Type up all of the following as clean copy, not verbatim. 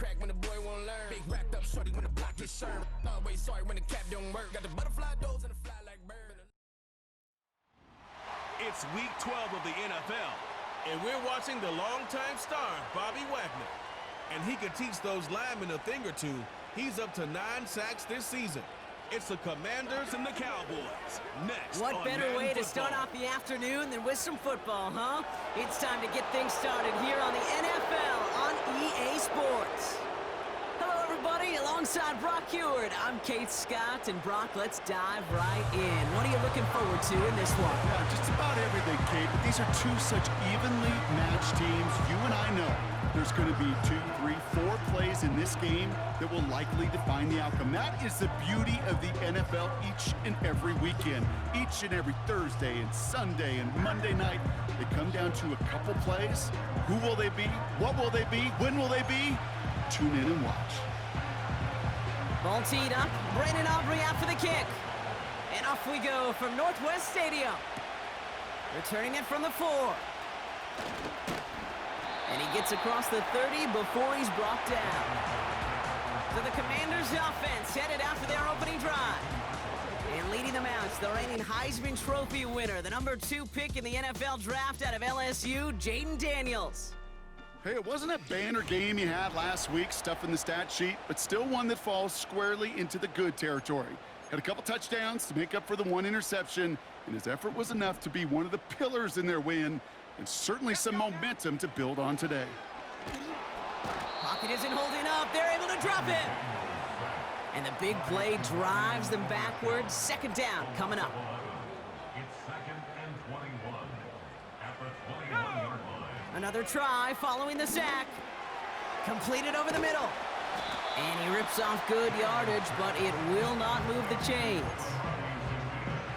crack when the boy won't learn. Big racked up shorty when the block is served. Always sorry when the cap don't work. Got the butterfly doors and the fly like bird. It's week 12 of the NFL, and we're watching the longtime star, Bobby Wagner. And he could teach those linemen a thing or two. He's up to 9 sacks this season. It's the Commanders and the Cowboys. Next What on better Madden way to Football. start off the afternoon than with some football, huh? It's time to get things started here on the NFL on EA Sports. Hello, everybody. Alongside Brock Heward, I'm Kate Scott. And Brock, let's dive right in. What are you looking forward to in this one? Yeah, just about everything, Kate. But these are two such evenly matched teams. You and I know there's going to be 2, 3, 4 plays in this game that will likely define the outcome. That is the beauty of the NFL each and every weekend. Each and every Thursday and Sunday and Monday night, they come down to a couple plays. Who will they be? What will they be? When will they be? Tune in and watch. Ball teed up. Brandon Aubrey out for the kick. And off we go from Northwest Stadium. Returning it from the 4. And he gets across the 30 before he's brought down. So the Commanders' offense headed out for their opening drive. And leading them out is the reigning Heisman Trophy winner, the number 2 pick in the NFL draft out of LSU, Jaden Daniels. Hey, it wasn't a banner game he had last week, stuff in the stat sheet, but still one that falls squarely into the good territory. Had a couple touchdowns to make up for the 1 interception, and his effort was enough to be one of the pillars in their win, and certainly some momentum to build on today. Pocket isn't holding up. They're able to drop it. And the big play drives them backwards. Second down coming up. It's 2nd and 21 at the 21-yard line. Another try following the sack. Completed over the middle. And he rips off good yardage, but it will not move the chains.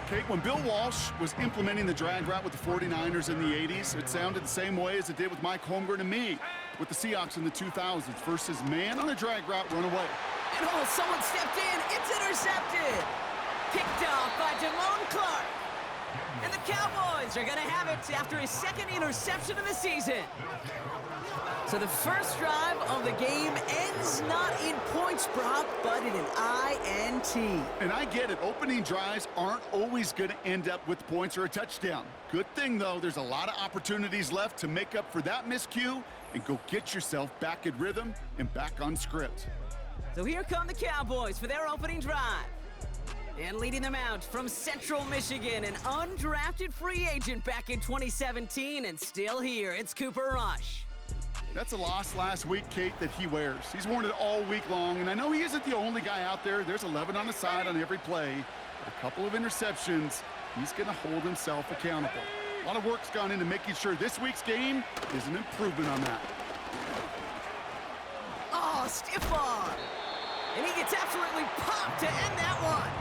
Kate, when Bill Walsh was implementing the drag route with the 49ers in the 80s, it sounded the same way as it did with Mike Holmgren and me with the Seahawks in the 2000s versus man on a drag route, run away. And oh, someone stepped in. It's intercepted. Picked off by Damone Clark. And the Cowboys are going to have it after his 2nd interception of the season. So the first drive of the game ends not in points, Brock, but in an INT. And I get it. Opening drives aren't always going to end up with points or a touchdown. Good thing, though, there's a lot of opportunities left to make up for that miscue and go get yourself back in rhythm and back on script. So here come the Cowboys for their opening drive. And leading them out from Central Michigan, an undrafted free agent back in 2017, and still here, it's Cooper Rush. That's a loss last week, Kate, that he wears. He's worn it all week long, and I know he isn't the only guy out there. There's 11 on the side on every play. A couple of interceptions, he's going to hold himself accountable. A lot of work's gone into making sure this week's game is an improvement on that. Oh, stiff arm. And he gets absolutely popped to end that one.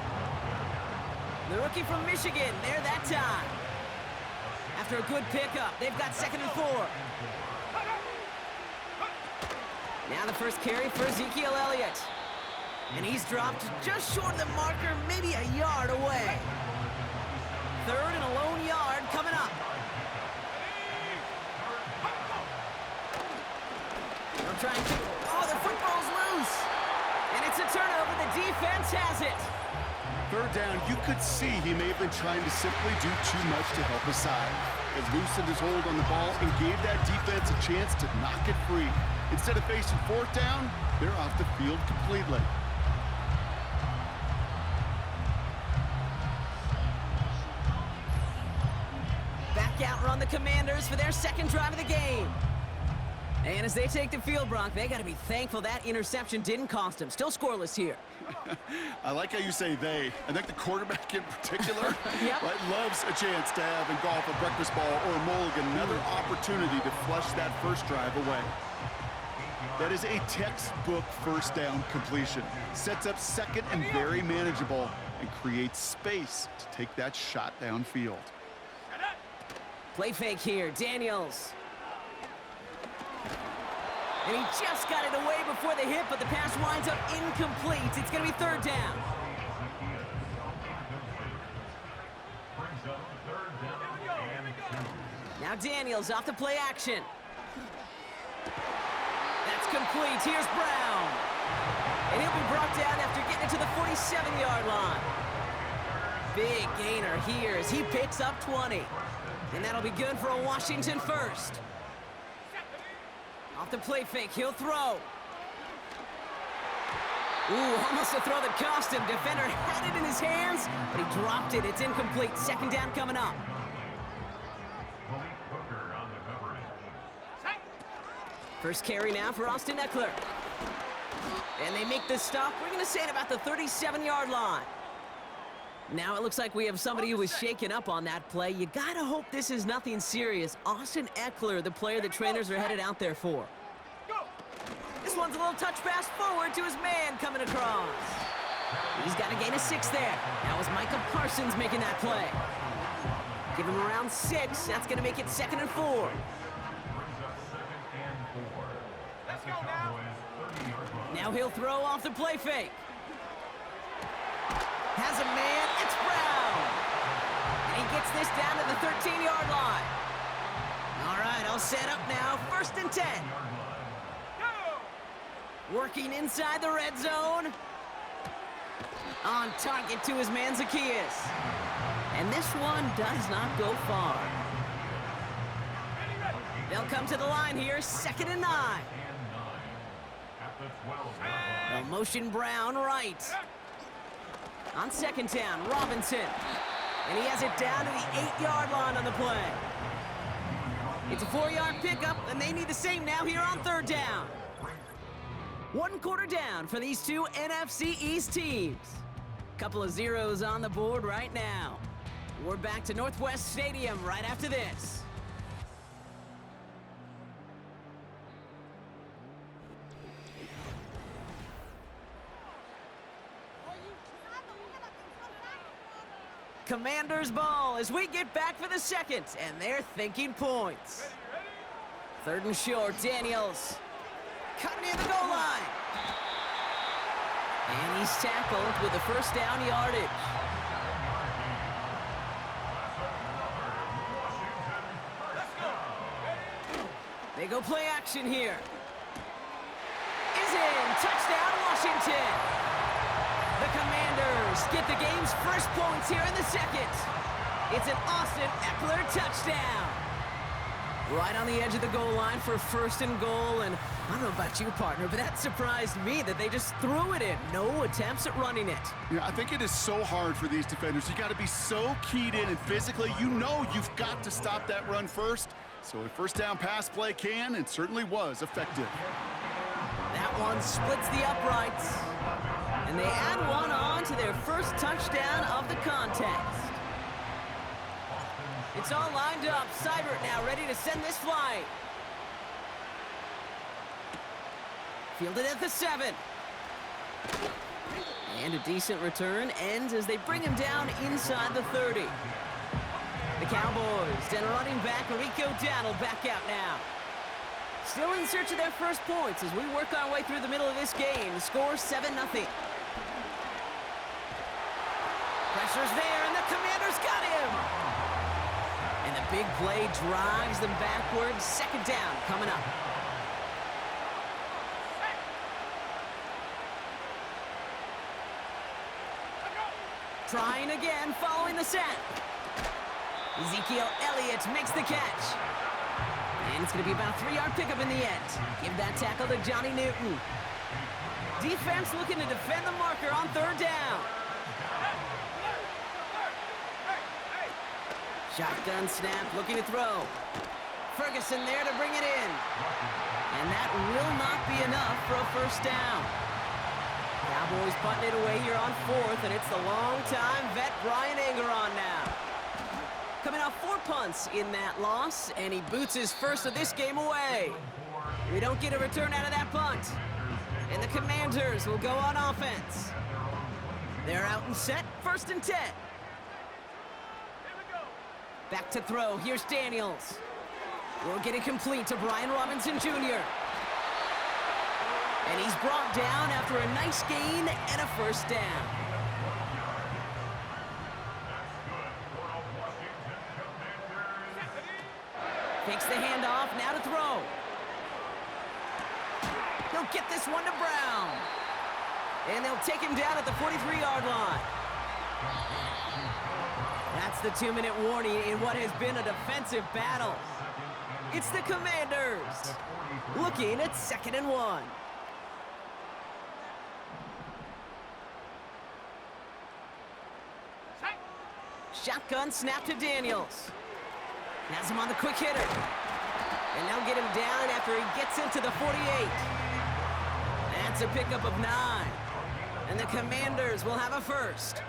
The rookie from Michigan there that time. After a good pickup, they've got 2nd and 4. Now the first carry for Ezekiel Elliott. And he's dropped just short of the marker, maybe a yard away. 3rd and a lone yard coming up. They're trying to... Oh, the football's loose. And it's a turnover. The defense has it. 3rd down, you could see he may have been trying to simply do too much to help his side. Has loosened his hold on the ball and gave that defense a chance to knock it free. Instead of facing 4th down, they're off the field completely. Back out run the Commanders for their 2nd drive of the game. And as they take the field, Brock, they got to be thankful that interception didn't cost them. Still scoreless here. I like how you say they. I think the quarterback in particular Yep. right, loves a chance to have in golf a breakfast ball or a mulligan, another opportunity to flush that first drive away. That is a textbook 1st down completion. Sets up 2nd and very manageable and creates space to take that shot downfield. Play fake here, Daniels. And he just got it away before the hit, but the pass winds up incomplete. It's going to be 3rd down. Now Daniels off the play action. That's complete. Here's Brown. And he'll be brought down after getting it to the 47-yard line. Big gainer here as he picks up 20. And that'll be good for a Washington first. Off the play fake, he'll throw. Ooh, almost a throw that cost him. Defender had it in his hands, but he dropped it. It's incomplete. Second down coming up. First carry now for Austin Eckler. And they make the stop. We're going to say at about the 37-yard line. Now it looks like we have somebody who was shaken up on that play. You got to hope this is nothing serious. Austin Eckler, the player the trainers are headed out there for. This one's a little touch pass forward to his man coming across. He's got a gain of 6 there. That was Micah Parsons making that play. Give him around 6. That's going to make it 2nd and 4. Let's go now. Now he'll throw off the play fake. Has a man. It's Brown. And he gets this down to the 13-yard line. All right, all set up now. 1st and 10. Working inside the red zone. On target to his man Zacchaeus. And this one does not go far. They'll come to the line here, 2nd and 9. They'll motion Brown right. On 2nd down, Robinson. And he has it down to the 8-yard line on the play. It's a 4-yard pickup, and they need the same now here on 3rd down. 1 quarter down for these two NFC East teams. Couple of zeros on the board right now. We're back to Northwest Stadium right after this. Commanders ball as we get back for the 2nd, and they're thinking points. 3rd and short, Daniels. Cutting near the goal line. And he's tackled with the 1st down yardage. They go play action here. Is in. Touchdown, Washington. The Commanders get the game's first points here in the 2nd. It's an Austin Eckler touchdown. Right on the edge of the goal line for 1st and goal, and I don't know about you, partner, but that surprised me that they just threw it in. No attempts at running it. Yeah, I think it is so hard for these defenders. You got to be so keyed in, and physically, you know you've got to stop that run first. So a 1st down pass play can and certainly was effective. That one splits the uprights, and they add one on to their first touchdown of the contest. It's all lined up. Seibert now ready to send this flight. Fielded at the 7. And a decent return ends as they bring him down inside the 30. The Cowboys and running back Rico Dowdle back out now. Still in search of their first points as we work our way through the middle of this game. The score 7-0. Pressure's there, and the Commanders got him. And the big play drives them backwards. 2nd down coming up. Trying again following the set. Ezekiel Elliott makes the catch. And it's going to be about a 3-yard pickup in the end. Give that tackle to Johnny Newton. Defense looking to defend the marker on 3rd down. Shotgun snap, looking to throw. Ferguson there to bring it in. And that will not be enough for a 1st down. Cowboys putting it away here on 4th, and it's the long-time vet Brian Angeron now. Coming off 4 punts in that loss, and he boots his first of this game away. We don't get a return out of that punt. And the Commanders will go on offense. They're out and set, 1st and 10. Back to throw. Here's Daniels. We'll get it complete to Brian Robinson Jr. And he's brought down after a nice gain and a 1st down. Takes the handoff, now to throw. He'll get this one to Brown. And they'll take him down at the 43-yard line. That's the 2-minute warning in what has been a defensive battle. It's the Commanders looking at 2nd and 1. Shotgun snap to Daniels. Has him on the quick hitter. And they'll get him down after he gets into the 48. That's a pickup of 9. And the Commanders will have a first.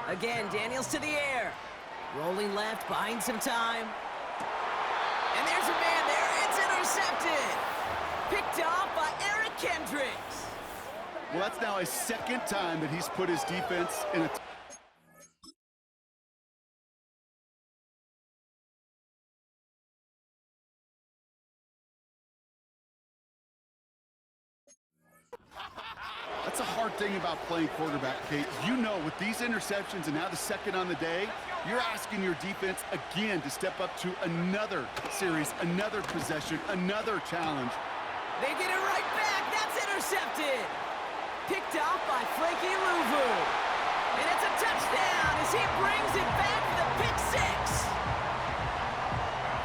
Again, Daniels to the air. Rolling left, buying some time. And there's a man there. It's intercepted. Picked off by Eric Kendricks. Well, that's now his 2nd time that he's put his defense in a... That's a hard thing about playing quarterback, Kate. You know, with these interceptions and now the 2nd on the day, you're asking your defense again to step up to another series, another possession, another challenge. They get it right back. That's intercepted. Picked off by Frankie Louvu. And it's a touchdown as he brings it back for the pick 6.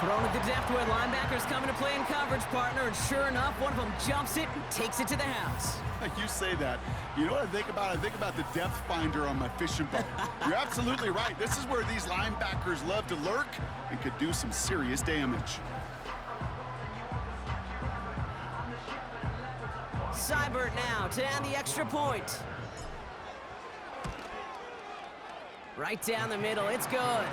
Thrown at the depth where linebackers coming to play in coverage, partner, and sure enough, one of them jumps it and takes it to the house. You say that. You know what I think about? I think about the depth finder on my fishing boat. You're absolutely right. This is where these linebackers love to lurk and could do some serious damage. Seibert now to add the extra point. Right down the middle, it's good.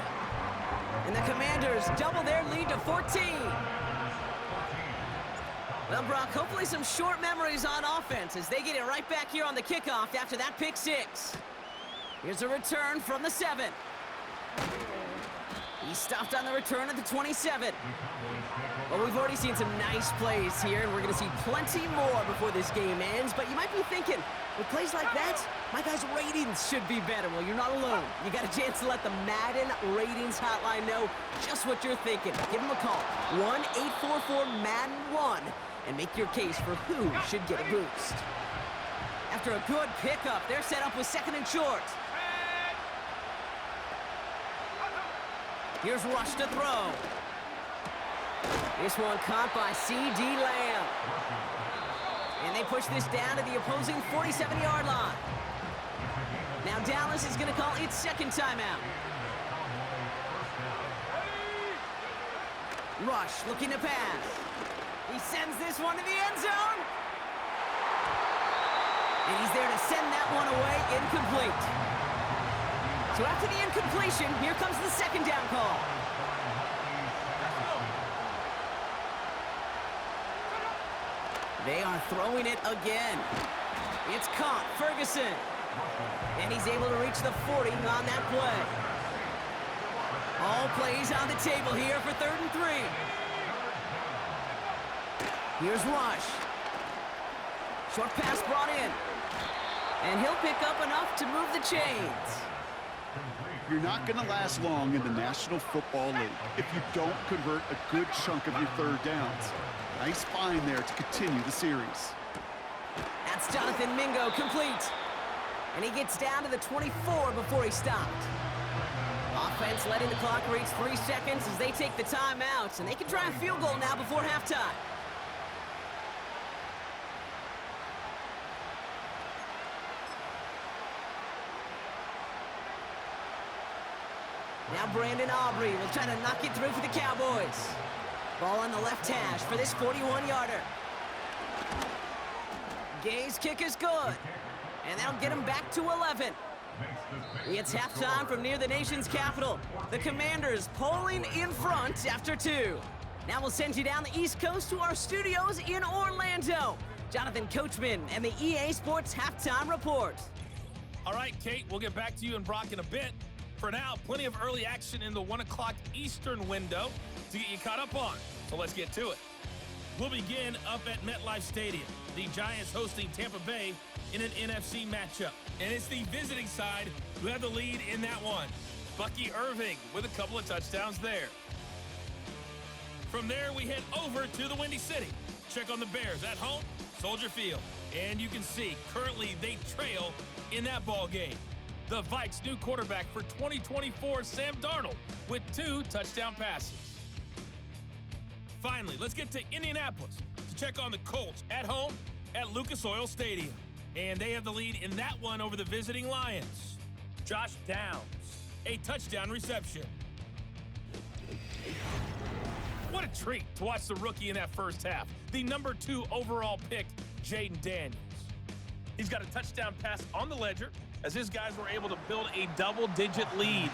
And the Commanders double their lead to 14. Well, Brock, hopefully some short memories on offense as they get it right back here on the kickoff after that pick 6. Here's a return from the 7. He stopped on the return at the 27. Well, we've already seen some nice plays here, and we're going to see plenty more before this game ends. But you might be thinking, with plays like that, my guys' ratings should be better. Well, you're not alone. You got a chance to let the Madden Ratings Hotline know just what you're thinking. Give them a call, 1-844-MADDEN-1, and make your case for who should get a boost. After a good pickup, they're set up with 2nd and short. Here's Rush to throw. This one caught by C.D. Lamb. And they push this down to the opposing 47-yard line. Now Dallas is going to call its 2nd timeout. Rush looking to pass. He sends this one to the end zone. And he's there to send that one away, incomplete. So after the incompletion, here comes the 2nd down call. They are throwing it again. It's caught, Ferguson. And he's able to reach the 40 on that play. All plays on the table here for 3rd and 3. Here's Rush. Short pass brought in. And he'll pick up enough to move the chains. You're not going to last long in the National Football League if you don't convert a good chunk of your 3rd downs. Nice find there to continue the series. That's Jonathan Mingo complete. And he gets down to the 24 before he stopped. Offense letting the clock reach 3 seconds as they take the timeouts, and they can try a field goal now before halftime. Now Brandon Aubrey will try to knock it through for the Cowboys. Ball on the left hash for this 41-yarder. Gay's kick is good. And that'll get him back to 11. It's halftime from near the nation's capital. The Commanders polling in front after 2. Now we'll send you down the East Coast to our studios in Orlando. Jonathan Coachman and the EA Sports Halftime Report. All right, Kate, we'll get back to you and Brock in a bit. For now, plenty of early action in the 1 o'clock Eastern window to get you caught up on. So let's get to it. We'll begin up at MetLife Stadium. The Giants hosting Tampa Bay in an NFC matchup. And it's the visiting side who have the lead in that one. Bucky Irving with a couple of touchdowns there. From there, we head over to the Windy City. Check on the Bears at home, Soldier Field. And you can see, currently they trail in that ball game. The Vikes' new quarterback for 2024, Sam Darnold, with 2 touchdown passes. Finally, let's get to Indianapolis to check on the Colts at home at Lucas Oil Stadium. And they have the lead in that one over the visiting Lions. Josh Downs, a touchdown reception. What a treat to watch the rookie in that first half. The number 2 overall pick, Jaden Daniels. He's got a touchdown pass on the ledger as his guys were able to build a double-digit lead.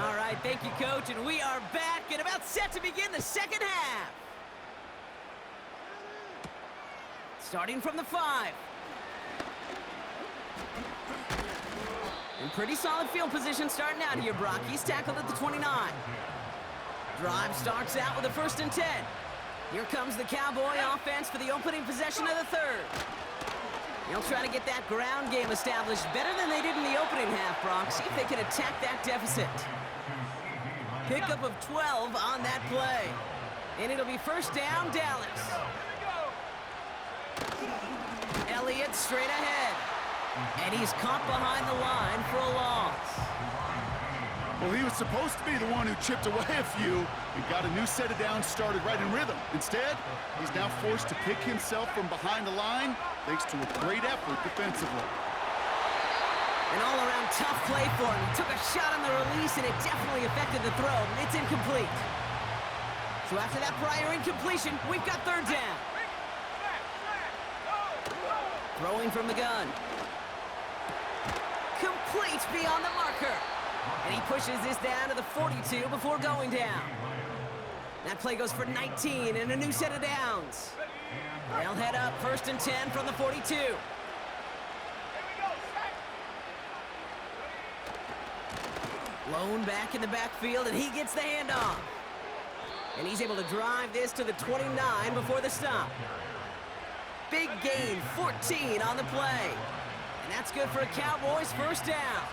All right, thank you, Coach, and we are back and about set to begin the second half. Starting from the 5. In pretty solid field position starting out here, Brock. He's tackled at the 29. Drive starts out with a 1st and 10. Here comes the Cowboy offense for the opening possession of the 3rd. They'll try to get that ground game established better than they did in the opening half, Brock. See if they can attack that deficit. Pickup of 12 on that play. And it'll be 1st down, Dallas. Elliott straight ahead. And he's caught behind the line for a loss. Well, he was supposed to be the one who chipped away a few and got a new set of downs started right in rhythm. Instead, he's now forced to pick himself from behind the line thanks to a great effort defensively. An all-around tough play for him. He took a shot on the release, and it definitely affected the throw. It's incomplete. So after that prior incompletion, we've got 3rd down. Throwing from the gun. Complete beyond the marker. And he pushes this down to the 42 before going down. That play goes for 19 and a new set of downs. They'll head up 1st and 10 from the 42. Lone back in the backfield, and he gets the handoff. And he's able to drive this to the 29 before the stop. Big gain, 14 on the play. And that's good for a Cowboys 1st down.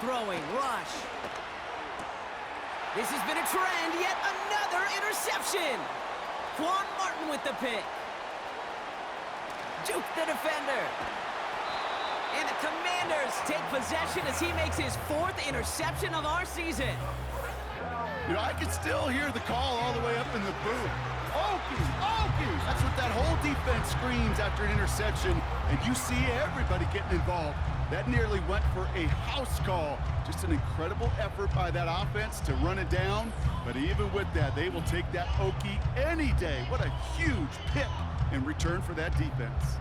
Throwing, rush. This has been a trend, yet another interception. Quan Martin with the pick. Juke the defender. And the Commanders take possession as he makes his 4th interception of our season. You know, I can still hear the call all the way up in the booth. Okies, Okies! That's what that whole defense screams after an interception, and you see everybody getting involved. That nearly went for a house call. Just an incredible effort by that offense to run it down. But even with that, they will take that Okie any day. What a huge pick in return for that defense.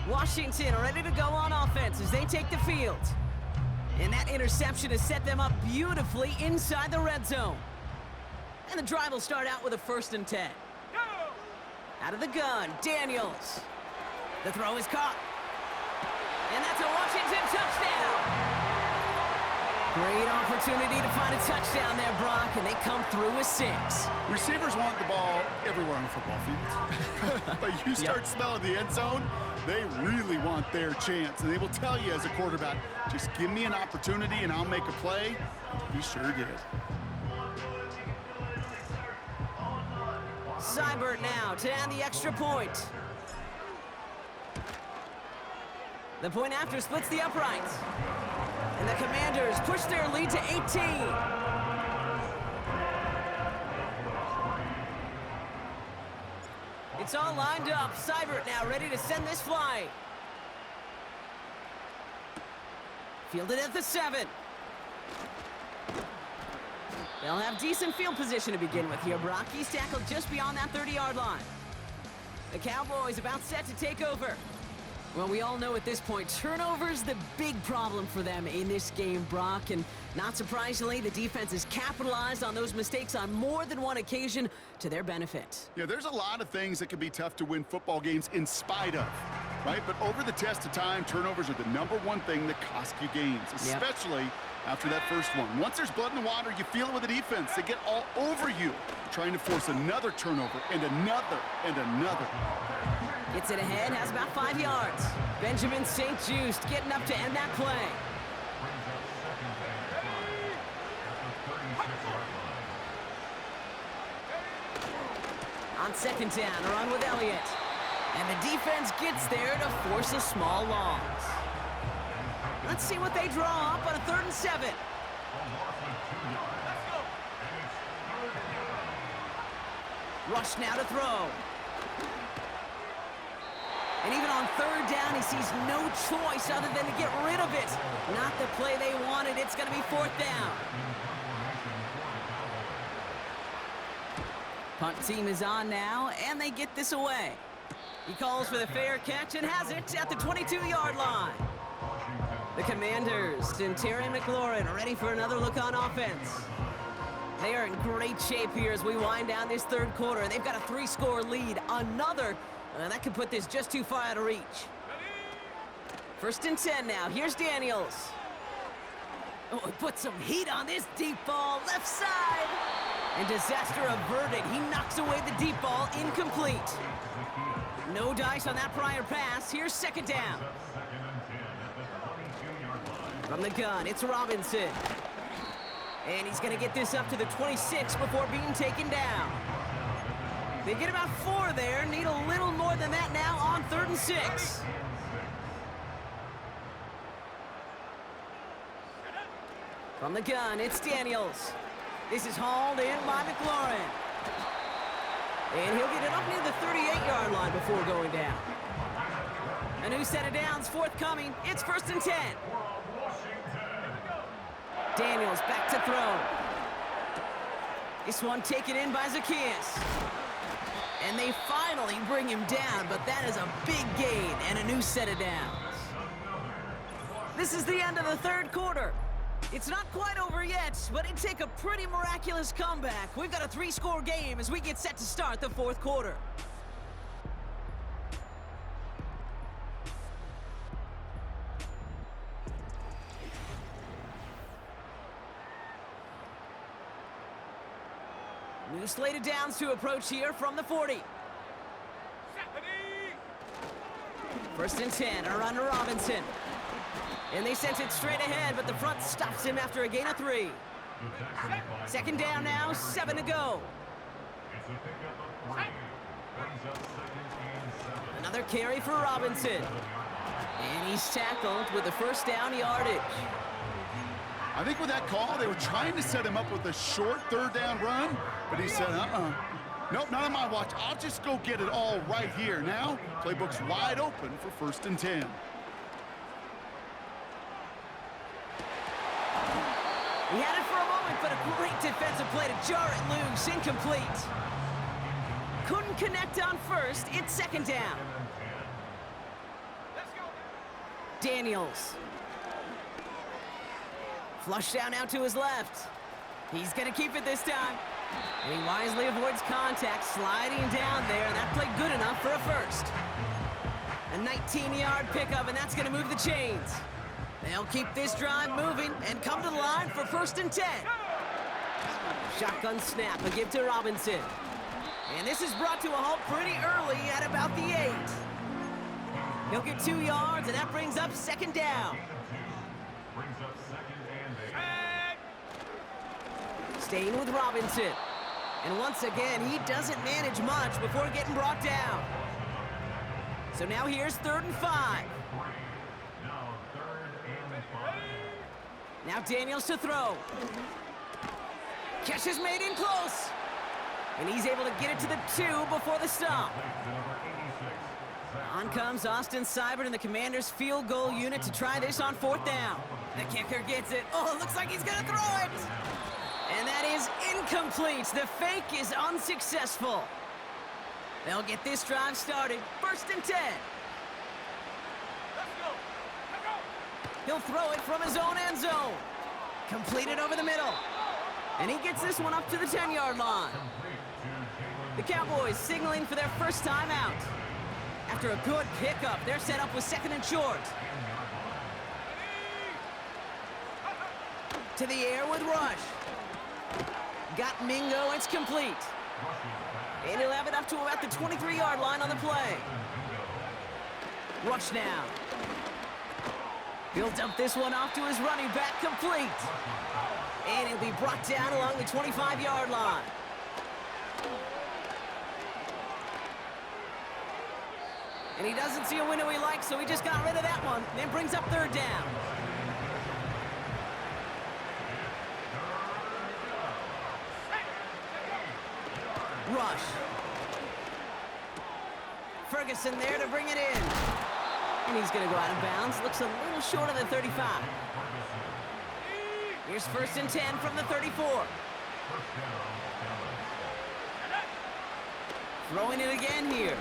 Washington ready to go on offense as they take the field. And that interception has set them up beautifully inside the red zone. And the drive will start out with a 1st and 10. Out of the gun, Daniels. The throw is caught. And that's a Washington touchdown. Great opportunity to find a touchdown there, Brock, and they come through with 6. Receivers want the ball everywhere on the football field. But you start smelling the end zone, they really want their chance. And they will tell you as a quarterback, just give me an opportunity and I'll make a play. He sure did. Seibert now to add the extra point. The point after splits the uprights. And the Commanders push their lead to 18. It's all lined up. Seibert now ready to send this flight. Fielded at the 7. They'll have decent field position to begin with here, Brock. He's tackled just beyond that 30-yard line. The Cowboys about set to take over. Well, we all know at this point, turnovers the big problem for them in this game, Brock. And not surprisingly, the defense has capitalized on those mistakes on more than one occasion to their benefit. Yeah, there's a lot of things that can be tough to win football games in spite of, right? But over the test of time, turnovers are the #1 thing that cost you games, especially after that first one. Once there's blood in the water, you feel it with the defense. They get all over you, trying to force another turnover and another and another. Gets it ahead, has about 5 yards. Benjamin St. Just getting up to end that play. On On second down, a run with Elliott. And the defense gets there to force a small loss. Let's see what they draw up on a 3rd and 7. Rush now to throw. And even on 3rd down, he sees no choice other than to get rid of it. Not the play they wanted. It's going to be 4th down. Punt team is on now, and they get this away. He calls for the fair catch and has it at the 22-yard line. The Commanders and Terry McLaurin are ready for another look on offense. They are in great shape here as we wind down this 3rd quarter. They've got a 3-score lead. Another, that could put this just too far out of reach. 1st and 10 now. Here's Daniels. Oh, he put some heat on this deep ball. Left side. And disaster averted. He knocks away the deep ball. Incomplete. No dice on that prior pass. Here's 2nd down. From the gun, it's Robinson. And he's going to get this up to the 26 before being taken down. They get about 4 there. Need a little more than that now on 3rd and 6. From the gun, it's Daniels. This is hauled in by McLaurin. And he'll get it up near the 38-yard line before going down. A new set of downs forthcoming. It's 1st and 10. Daniels back to throw. This one taken in by Zacchaeus. And they finally bring him down, but that is a big gain and a new set of downs. This is the end of the 3rd quarter. It's not quite over yet, but it'd take a pretty miraculous comeback. We've got a 3-score game as we get set to start the 4th quarter. New slate of downs to approach here from the 40. 1st and 10, a run to Robinson. And they sent it straight ahead, but the front stops him after a gain of 3. 2nd down now, 7 to go. Another carry for Robinson. And he's tackled with the 1st down yardage. I think with that call, they were trying to set him up with a short 3rd down run, but he said, nope, not on my watch. I'll just go get it all right here. Now, playbook's wide open for 1st and 10. He had it for a moment, but a great defensive play to jar it loose. Incomplete. Couldn't connect on 1st. It's 2nd down. Daniels. Flush down out to his left. He's going to keep it this time. And he wisely avoids contact, sliding down there. And that played good enough for a 1st. A 19-yard pickup, and that's going to move the chains. They'll keep this drive moving and come to the line for 1st and 10. Shotgun snap, a give to Robinson. And this is brought to a halt pretty early at about the 8. He'll get 2 yards, and that brings up 2nd down. Staying with Robinson. And once again, he doesn't manage much before getting brought down. So now here's 3rd and 5. Now Daniels to throw. Catch is made in close. And he's able to get it to the 2 before the stop. On comes Austin Seibert and the Commanders' field goal unit to try this on 4th down. The kicker gets it. Oh, it looks like he's going to throw it. And that is incomplete. The fake is unsuccessful. They'll get this drive started. 1st and 10. He'll throw it from his own end zone. Completed over the middle. And he gets this one up to the 10-yard line. The Cowboys signaling for their 1st time out. After a good pickup, they're set up with 2nd and short. To the air with Rush. Got Mingo, it's complete. And he'll have it up to about the 23-yard line on the play. Rush now. He'll dump this one off to his running back, complete. And he'll be brought down along the 25-yard line. And he doesn't see a window he likes, so he just got rid of that one. Then brings up third down. Rush. Ferguson there to bring it in. And he's going to go out of bounds. Looks a little short of the 35. Here's 1st and 10 from the 34. Throwing it again here.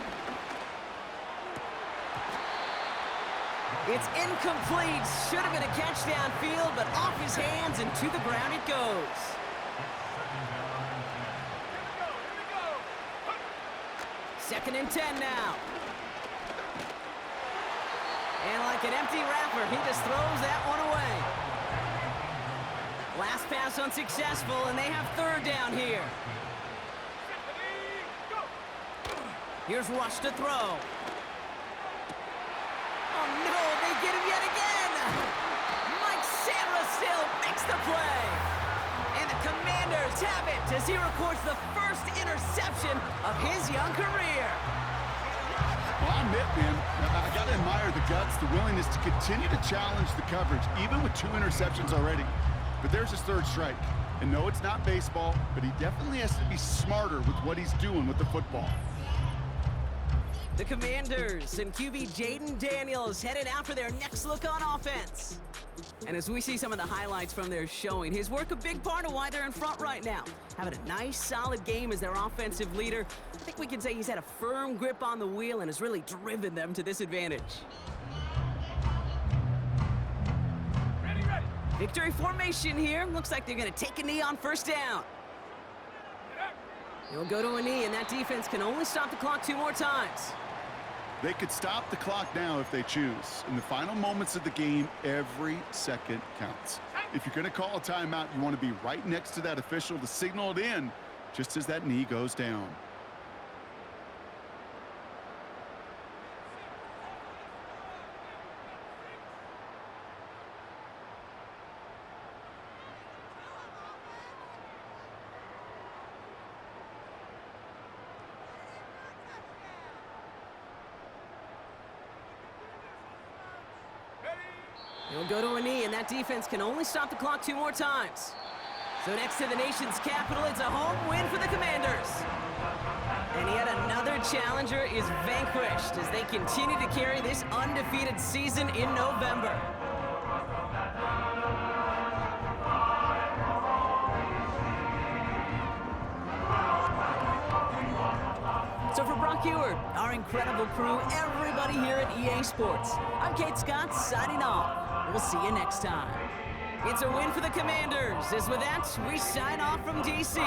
It's incomplete. Should have been a catch downfield, but off his hands and to the ground it goes. Second and 10 now. And like an empty wrapper, he just throws that one away. Last pass unsuccessful, and they have third down here. Here's Rush to throw. Oh no, they get him yet again! Mike Sarah still makes the play. And the Commanders have it as he records the first interception of his young career. Well, I admit, man, I got to admire the guts, the willingness to continue to challenge the coverage, even with 2 interceptions already. But there's his 3rd strike. And no, it's not baseball, but he definitely has to be smarter with what he's doing with the football. The Commanders and QB Jaden Daniels headed out for their next look on offense. And as we see some of the highlights from their showing, his work a big part of why they're in front right now. Having a nice, solid game as their offensive leader. I think we can say he's had a firm grip on the wheel and has really driven them to this advantage. Ready. Victory formation here. Looks like they're going to take a knee on 1st down. He'll go to a knee, and that defense can only stop the clock 2 more times. They could stop the clock now if they choose. In the final moments of the game, every second counts. If you're going to call a timeout, you want to be right next to that official to signal it in just as that knee goes down. He'll go to a knee, and that defense can only stop the clock 2 more times. So next to the nation's capital, it's a home win for the Commanders. And yet another challenger is vanquished as they continue to carry this undefeated season in November. So for Brock Ewart, our incredible crew, everybody here at EA Sports, I'm Kate Scott signing off. We'll see you next time. It's a win for the Commanders, as with that, we sign off from D.C.